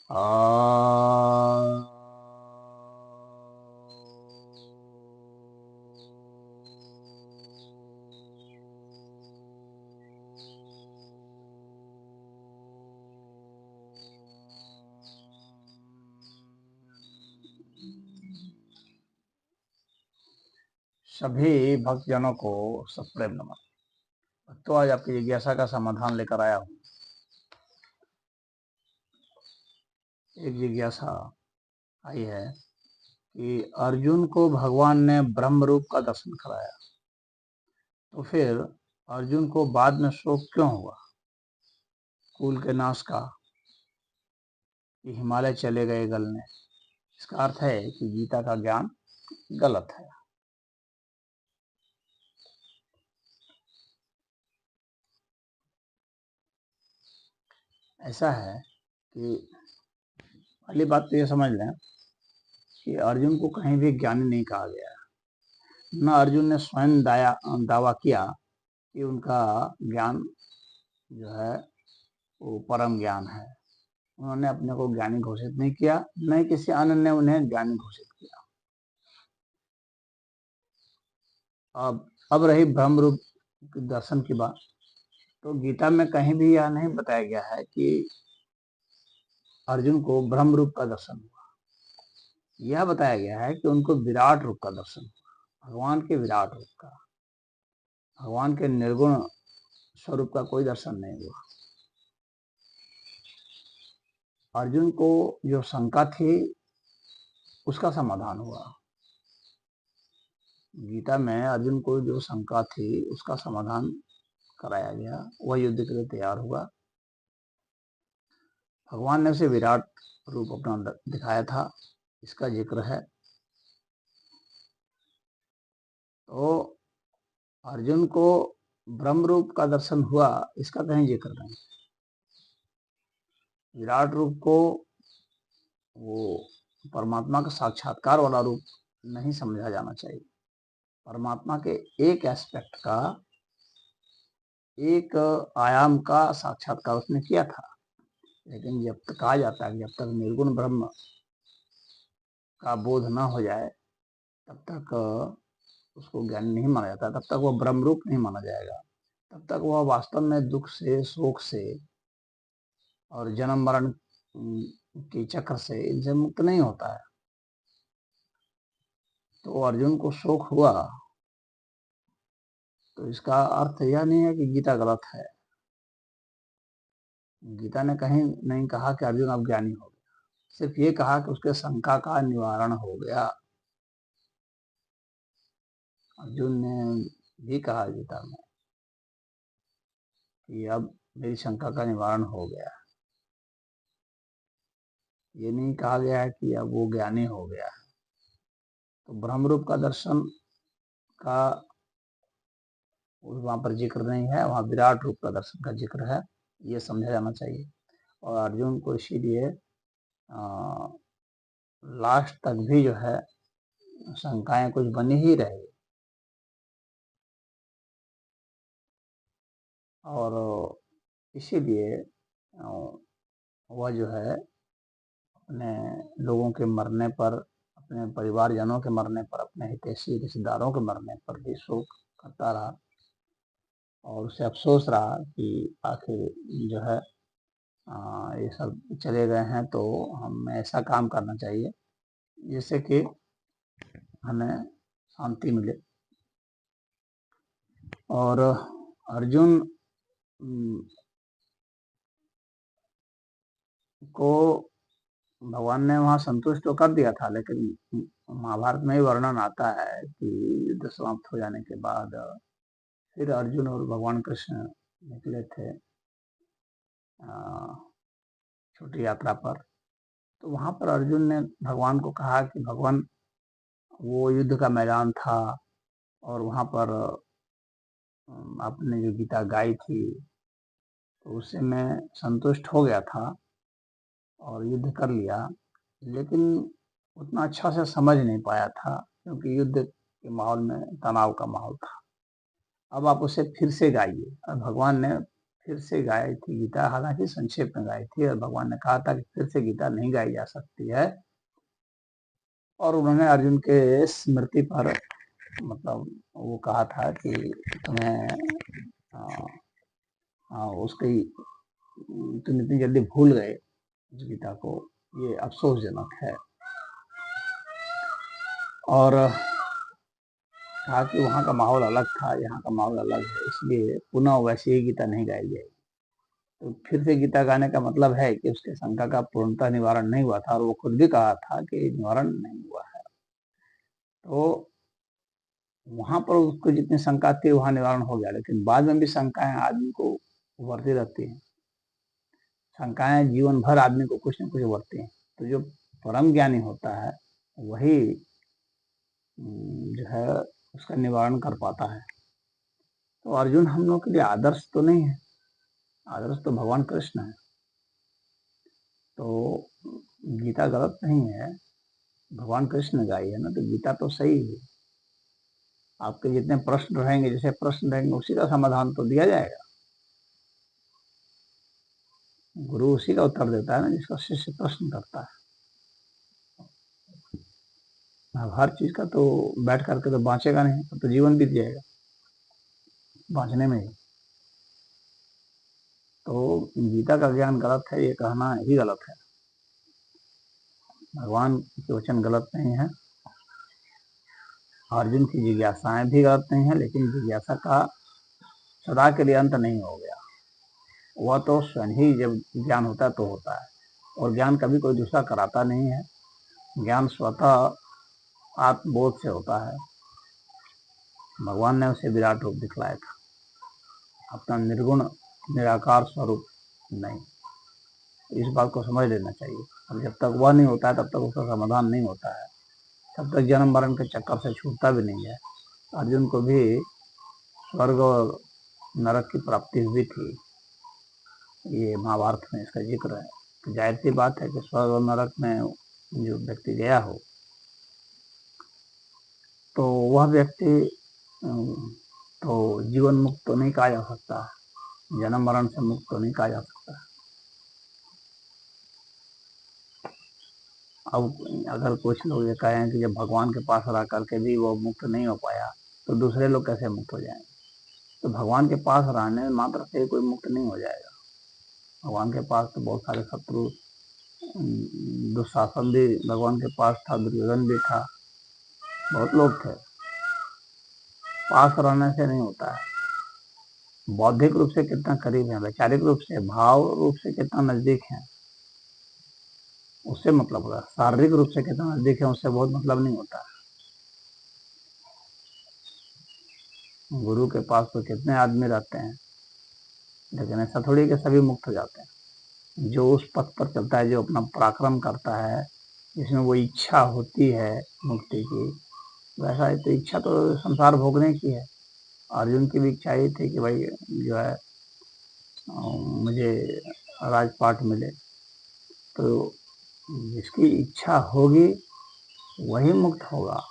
आ सभी भक्तजनों को सप्रेम नमन। तो आज आपकी जिज्ञासा का समाधान लेकर आया हूं। एक जिज्ञासा आई है कि अर्जुन को भगवान ने ब्रह्म रूप का दर्शन कराया, तो फिर अर्जुन को बाद में शोक क्यों हुआ कुल के नाश का, कि हिमालय चले गए गलने। इसका अर्थ है कि गीता का ज्ञान गलत है। ऐसा है कि पहली बात तो ये समझ लें कि अर्जुन को कहीं भी ज्ञानी नहीं कहा गया। न अर्जुन ने स्वयं दावा किया कि उनका ज्ञान जो है वो परम ज्ञान है। उन्होंने अपने को ज्ञानी घोषित नहीं किया, न ही किसी अन्य ने उन्हें ज्ञानी घोषित किया। अब रही ब्रह्म रूप दर्शन की बात, तो गीता में कहीं भी यह नहीं बताया गया है कि अर्जुन को ब्रह्म रूप का दर्शन हुआ। यह बताया गया है कि उनको विराट रूप का दर्शन हुआ, भगवान के विराट रूप का। भगवान के निर्गुण स्वरूप का कोई दर्शन नहीं हुआ। अर्जुन को जो शंका थी उसका समाधान हुआ। गीता में अर्जुन को जो शंका थी उसका समाधान कराया गया। वह युद्ध के लिए तैयार हुआ। भगवान ने उसे विराट रूप अपना दिखाया था, इसका जिक्र है। तो अर्जुन को ब्रह्म रूप का दर्शन हुआ, इसका कहीं जिक्र नहीं। विराट रूप को वो परमात्मा का साक्षात्कार वाला रूप नहीं समझा जाना चाहिए। परमात्मा के एक एस्पेक्ट का, एक आयाम का साक्षात्कार उसने किया था। लेकिन जब तक कहा जाता है कि जब तक निर्गुण ब्रह्म का बोध न हो जाए तब तक उसको ज्ञान नहीं माना जाता, तब तक वह ब्रह्म रूप नहीं माना जाएगा। तब तक वह वास्तव में दुख से, शोक से और जन्म मरण के चक्र से, इनसे मुक्त नहीं होता है। तो अर्जुन को शोक हुआ, तो इसका अर्थ यह नहीं है कि गीता गलत है। गीता ने कहीं नहीं कहा कि अर्जुन अब ज्ञानी हो गया, सिर्फ ये कहा कि उसके शंका का निवारण हो गया। अर्जुन ने भी कहा गीता में कि अब मेरी शंका का निवारण हो गया। ये नहीं कहा गया है कि अब वो ज्ञानी हो गया है। तो ब्रह्म रूप का दर्शन का वहां पर जिक्र नहीं है, वहां विराट रूप का दर्शन का जिक्र है। ये समझा जाना चाहिए। और अर्जुन को इसीलिए लास्ट तक भी जो है शंकाएं कुछ बनी ही रही। और इसीलिए वह जो है अपने लोगों के मरने पर, अपने परिवारजनों के मरने पर, अपने हितैषी रिश्तेदारों के मरने पर भी शोक करता रहा। और उसे अफसोस रहा कि आखिर जो है ये सब चले गए हैं, तो हमें ऐसा काम करना चाहिए जिससे कि हमें शांति मिले। और अर्जुन को भगवान ने वहां संतुष्ट तो कर दिया था, लेकिन महाभारत में ही वर्णन आता है कि युद्ध समाप्त हो जाने के बाद फिर अर्जुन और भगवान कृष्ण निकले थे छोटी यात्रा पर। तो वहां पर अर्जुन ने भगवान को कहा कि भगवान, वो युद्ध का मैदान था और वहां पर आपने जो गीता गाई थी तो उससे मैं संतुष्ट हो गया था और युद्ध कर लिया, लेकिन उतना अच्छा से समझ नहीं पाया था क्योंकि युद्ध के माहौल में तनाव का माहौल था। अब आप उसे फिर से गाइए। और भगवान ने फिर से गाई थी गीता, हालांकि संक्षेप में गाई थी, और भगवान ने कहा था कि फिर से गीता नहीं गाई जा सकती है। और उन्होंने अर्जुन के स्मृति पर मतलब वो कहा था कि तुम्हें उसकी तुम इतनी जल्दी भूल गए उस गीता को, ये अफसोसजनक है। और कहा कि वहाँ का माहौल अलग था, यहाँ का माहौल अलग है, इसलिए पुनः वैसे ही गीता नहीं गाई जाएगी। तो फिर से गीता गाने का मतलब है कि उसके शंका का पूर्णतः निवारण नहीं हुआ था, और वो खुद भी कहा था कि निवारण नहीं हुआ है। तो वहां पर उसको जितनी शंका थी वहां निवारण हो गया, लेकिन बाद में भी शंकाएं आदमी को उभरती रहती हैं। शंकाएं जीवन भर आदमी को कुछ न कुछ उभरती हैं। तो जो परम ज्ञानी होता है वही जो है उसका निवारण कर पाता है। तो अर्जुन हम लोग के लिए आदर्श तो नहीं है, आदर्श तो भगवान कृष्ण है। तो गीता गलत नहीं है, भगवान कृष्ण ने गाई है ना, तो गीता तो सही है। आपके जितने प्रश्न रहेंगे, जैसे प्रश्न रहेंगे उसी का समाधान तो दिया जाएगा। गुरु उसी का उत्तर देता है ना जिसका शिष्य प्रश्न करता है। अब हर चीज का तो बैठ करके तो बाँचेगा नहीं, तो जीवन बीत जाएगा बाँचने में ही। तो गीता का ज्ञान गलत है ये कहना ही गलत है। भगवान के वचन गलत नहीं है, अर्जुन की जिज्ञासाएं भी गलत नहीं है, लेकिन जिज्ञासा का सदा के लिए अंत नहीं हो गया। वह तो स्वयं ही जब ज्ञान होता है तो होता है, और ज्ञान कभी कोई दूसरा कराता नहीं है। ज्ञान स्वतः आत्मबोध से होता है। भगवान ने उसे विराट रूप दिखलाया था, अपना निर्गुण निराकार स्वरूप नहीं। इस बात को समझ लेना चाहिए। और जब तक वह नहीं होता है तब तक उसका समाधान नहीं होता है, तब तक जन्म मरण के चक्कर से छूटता भी नहीं है। अर्जुन को भी स्वर्ग और नरक की प्राप्ति हुई थी, ये महाभारत में इसका जिक्र है। तो जाहिर सी बात है कि स्वर्ग और नरक में जो व्यक्ति गया हो तो वह व्यक्ति तो जीवन मुक्त तो नहीं कहा जा सकता, जन्म मरण से मुक्त तो नहीं कहा जा सकता। अब अगर कुछ लोग ये कहें कि जब भगवान के पास रह करके भी वो मुक्त नहीं हो पाया तो दूसरे लोग कैसे मुक्त हो जाएंगे? तो भगवान के पास रहने मात्र से कोई मुक्त नहीं हो जाएगा। भगवान के पास तो बहुत सारे शत्रु, दुशासन भी भगवान के पास था, दुर्योधन भी था, बहुत लोग थे। पास रहने से नहीं होता है। बौद्धिक रूप से कितना करीब है, वैचारिक रूप से, भाव रूप से कितना नजदीक है, उससे मतलब होगा। शारीरिक रूप से कितना नजदीक है उससे बहुत मतलब नहीं होता। गुरु के पास तो कितने आदमी रहते हैं, लेकिन ऐसा थोड़ी कि सभी मुक्त हो जाते हैं। जो उस पथ पर चलता है, जो अपना पराक्रम करता है, जिसमें वो इच्छा होती है मुक्ति की, वैसा तो इच्छा तो संसार भोगने की है। अर्जुन की भी इच्छा ये थी कि भाई जो है मुझे राजपाट मिले। तो जिसकी इच्छा होगी वही मुक्त होगा।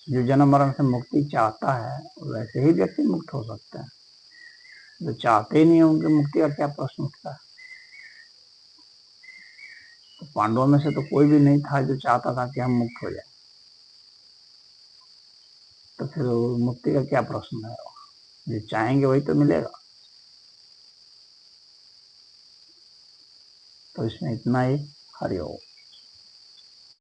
जो जन्म मरण से मुक्ति चाहता है वैसे ही व्यक्ति मुक्त हो सकता है। जो चाहते ही नहीं है उनकी मुक्ति का क्या प्रश्न उठता है? तो पांडवों में से तो कोई भी नहीं था जो चाहता था कि हम मुक्त हो जाए, तो फिर मुक्ति का क्या प्रश्न है? जो चाहेंगे वही तो मिलेगा। तो इसमें इतना ही। हरिओम।